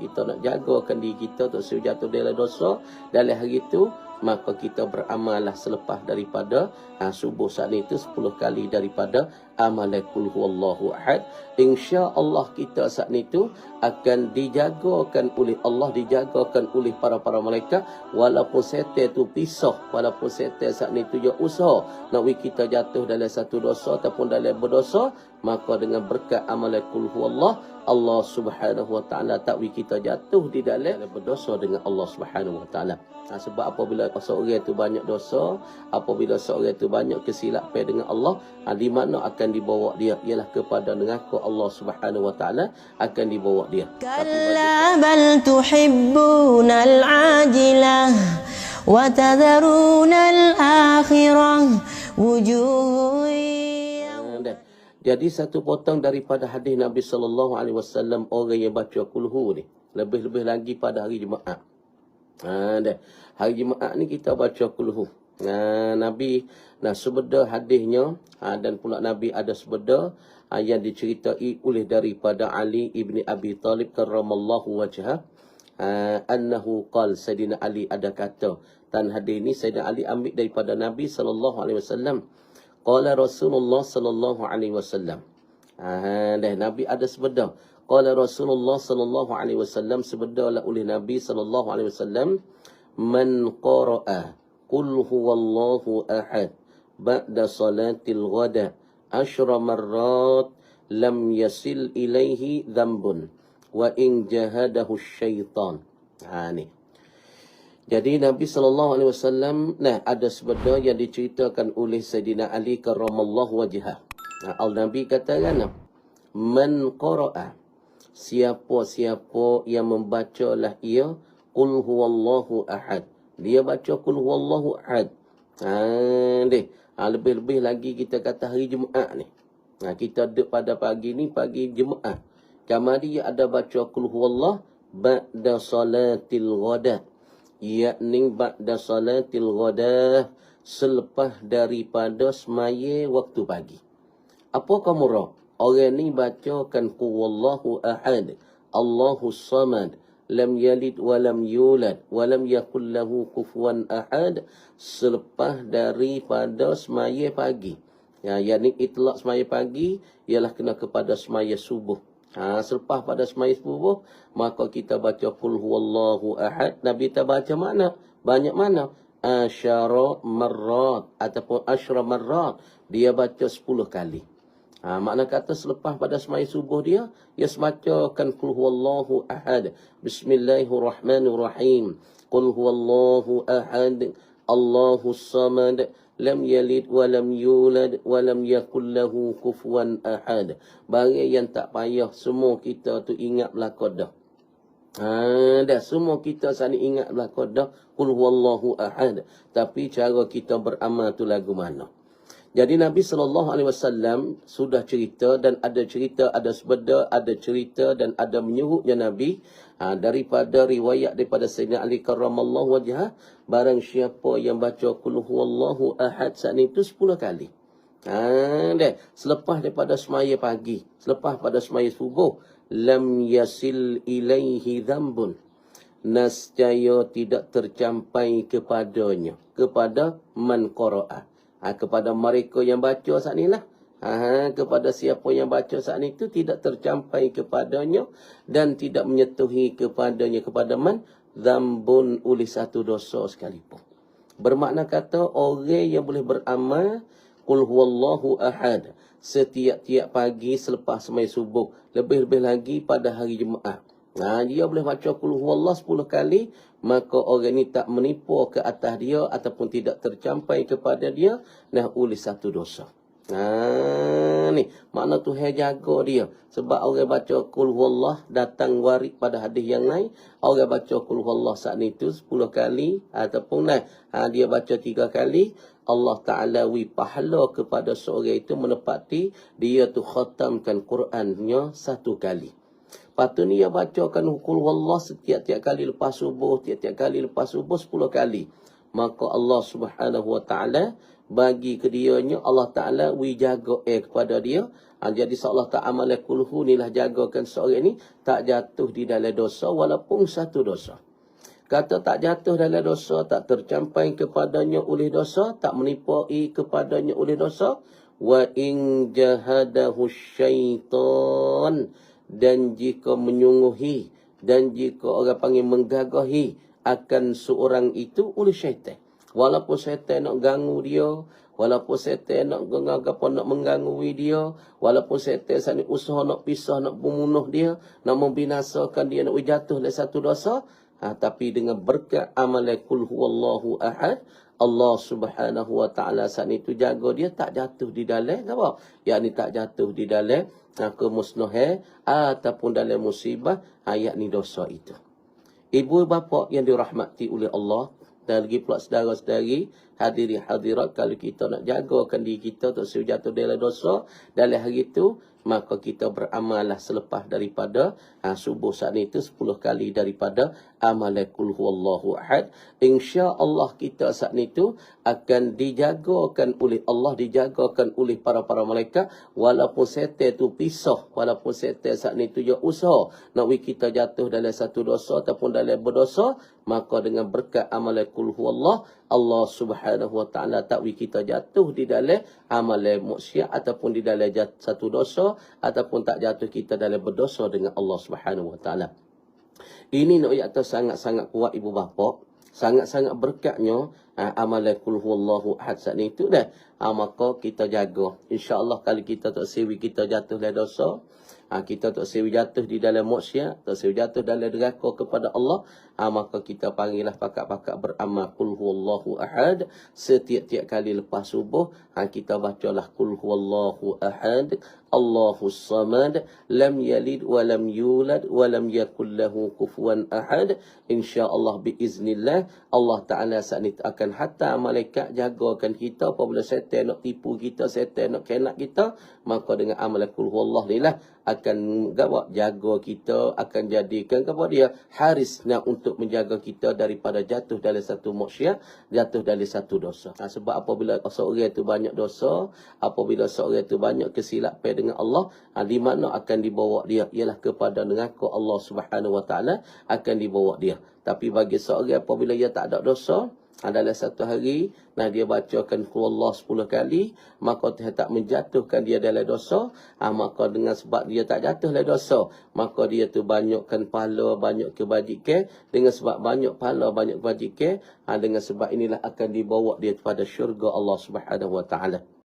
kita nak jagakan diri kita tak jatuh dalam dosa dalam hari itu, maka kita beramallah selepas daripada subuh saat itu 10 kali daripada amalan qul huwallahu ahad. Insya-Allah kita saat itu akan dijagakan oleh Allah, dijagakan oleh para malaikat, walaupun setan tu pisah, walaupun setan saat itu dia usaha nak kita jatuh dalam satu dosa ataupun dalam berdosa, maka dengan berkat amalan qul huwallah, Allah Subhanahu wa taala tak kita jatuh di dalam berdosa dengan Allah Subhanahu wa taala. Sebab apabila seorang itu banyak dosa, apabila seorang itu banyak kesilapan dengan Allah, di mana akan dibawa dia ialah kepada neraka Allah Subhanahu wa taala akan dibawa dia. Kalla bal tuhibbunal ajilah wa tadharunal akhirah wujuh. Jadi satu potong daripada hadis Nabi sallallahu alaihi wasallam, orang yang baca kulhu ni lebih-lebih lagi pada hari Jumaat. Hari Jumaat ni kita baca kulhu. Nabi sebeda hadisnya dan pula Nabi ada sebeda yang diceritai oleh daripada Ali ibni Abi Talib karramallahu wajhah, annahu qal, Sayyidina Ali ada kata, dan hadis ni Sayyidina Ali ambil daripada Nabi sallallahu alaihi wasallam. Qala Rasulullah sallallahu alaihi wasallam. Nabi ada sebeda. Qala Rasulullah sallallahu alaihi wasallam, sebedalah oleh Nabi sallallahu alaihi wasallam, man qara'a qul huwallahu ahad ba'da salatil ghada 10 marrat lam yasil ilaihi dhanbun wa in jahadahu syaitan. Ni. Jadi Nabi SAW ada sebeda yang diceritakan oleh Sayyidina Ali karramallahu wajhah. Al-Nabi katakan, man qara'a, siapa-siapa yang membacalah ia qul huwallahu ahad, dia baca qul huwallahu ahad. Lebih-lebih lagi kita kata hari Jumaat ni. Kita duduk pada pagi ni, pagi Jumaat. Kamari ada baca qul huwallah ba'da salatil ghadah, yakni ba'da salatil ghadah, selepas daripada semaya waktu pagi. Apa kamu rah? Orang ni bacakan qul huwallahu ahad, Allahus samad, lam yalid wa lam yulad wa lam yakul lahu kufuwan ahad, selepas daripada semaya pagi. Yakni itlaq semaya pagi ialah kena kepada semaya subuh. Selepas pada semaya subuh, maka kita baca qul huwallahu ahad. Nabi tak baca mana? Banyak mana? Asyara marrat ataupun asyra marrat. Dia baca 10 kali. Makna kata selepas pada semaya subuh dia bacakan qul huwallahu ahad. Bismillahirrahmanirrahim. Qul huwallahu ahad, Allahus samad, lam yalid wa lam yulad wa lam yakul lahu kufuwan ahad. Barang yang tak payah semua kita tu ingat belakang dah. Semua kita saling ingat belakang dah qul huwallahu ahad. Tapi cara kita beramal tu lagu mana? Jadi Nabi SAW sudah cerita dan ada cerita, ada sebeda, ada cerita dan ada menyuruhnya Nabi daripada riwayat daripada Sayyidina Ali karramallahu wajhah, barang siapa yang baca qul huwallahu ahad saat itu 10 kali. Selepas daripada semaya pagi, selepas pada semaya subuh, lam yasil ilaihi dhanbun, nascaya tidak tercampai kepadanya, kepada man qara'a, kepada mereka yang baca saat ni lah. Kepada siapa yang baca saat itu tidak tercampai kepadanya dan tidak menyetuhi kepadanya, kepada man dzambun, oleh satu dosa sekalipun. Bermakna kata orang yang boleh beramal qul huwallahu ahad setiap-tiap pagi selepas semai subuh, lebih-lebih lagi pada hari Jumaat, dia boleh baca qul huwallah 10 kali, maka orang ni tak menipu ke atas dia ataupun tidak tercampai kepada dia oleh satu dosa. Ni makna Tuhan jaga dia. Sebab orang baca qul huwallah, datang warid pada hadis yang lain, orang baca qul huwallah saat itu 10 kali ataupun dia baca 3 kali, Allah Ta'ala pahala kepada seorang itu menepati dia tu khatamkan Qurannya 1 kali. Lepas tu ni dia bacakan qul huwallah setiap-tiap kali lepas subuh, tiap-tiap kali lepas subuh 10 kali. Maka Allah Subhanahu wa Ta'ala bagi ke dianya Allah Ta'ala wi jaga kepada dia. Jadi seolah tak amal kulhu ni lah jagakan seorang ni tak jatuh di dalam dosa walaupun satu dosa. Kata tak jatuh dalam dosa, tak tercampai kepadanya oleh dosa, tak menipai kepadanya oleh dosa. Wa in jahadahu syaitan, dan jika menyungguhi, dan jika orang panggil menggagahi akan seorang itu oleh syaitan. Walaupun syaitan nak ganggu dia, walaupun syaitan nak mengganggu dia, walaupun syaitan saat usaha nak pisah, nak membunuh dia, nak membinasakan dia, nak jatuh dalam satu dosa, tapi dengan berkat amalan kul huwallahu ahad, Allah Subhanahu wa taala saat itu jaga dia tak jatuh di dalam apa? Yakni tak jatuh di dalam kemusnahan ataupun dalam musibah, yakni dosa itu. Ibu bapa yang dirahmati oleh Allah, dan lagi pula saudara-saudari, hadiri hadirat, kalau kita nak jagakan diri kita tak jatuh dalam dosa dalam hari itu, maka kita beramallah selepas daripada subuh saat itu 10 kali daripada amalan kul huwallahu ahad. Insya-Allah kita saat itu akan dijagakan oleh Allah, dijagakan oleh para malaikat, walaupun setan itu pisah, walaupun setan saat itu dia usaha nak kita jatuh dalam satu dosa ataupun dalam berdosa, maka dengan berkat amalan kul huwallah, Allah Subhanahu wa taala tak kita jatuh di dalam amalan maksiat ataupun di dalam satu dosa, ataupun tak jatuh kita dalam berdosa dengan Allah Subhanahu wa taala. Ini nak kata sangat-sangat kuat ibu bapa, sangat-sangat berkatnya amalan kul huwallahu ahad saat itu dah. Maka kita jaga. Insya-Allah kalau kita tak sewi kita jatuh dalam dosa, kita tak sewi jatuh di dalam maksiat, tak sewi jatuh dalam deraka kepada Allah, maka kita panggillah pakat-pakat beramal kul huwallahu ahad setiap-tiap kali lepas subuh. Kita bacalah kul huwallahu ahad Allahus samad lam yalid wa lam yulad wa lam yakul lahu kufuwan ahad. Insya-Allah biiznillah Allah Taala saat ini akan hatta malaikat jagakan kita apabila setan nak tipu kita, setan nak kenak kita, maka dengan amalan kul huwallah ni lah akan jaga kita, akan jadikan kepada dia harisnya untuk menjaga kita daripada jatuh dalam satu maksiat, jatuh dalam satu dosa. Sebab apabila seorang itu banyak dosa, apabila seorang itu banyak kesilapan dengan Allah, di mana akan dibawa dia ialah kepada neraka Allah Subhanahu wa taala akan dibawa dia. Tapi bagi seorang apabila dia tak ada dosa, dalam satu hari dia bacakan Allah 10 kali, maka dia tak menjatuhkan dia dalam dosa, maka dengan sebab dia tak jatuh dalam dosa, maka dia tu banyakkan pahala, banyak kebajikan. Dengan sebab banyak pahala, banyak kebajikan, dengan sebab inilah akan dibawa dia kepada syurga Allah Subhanahu wa taala.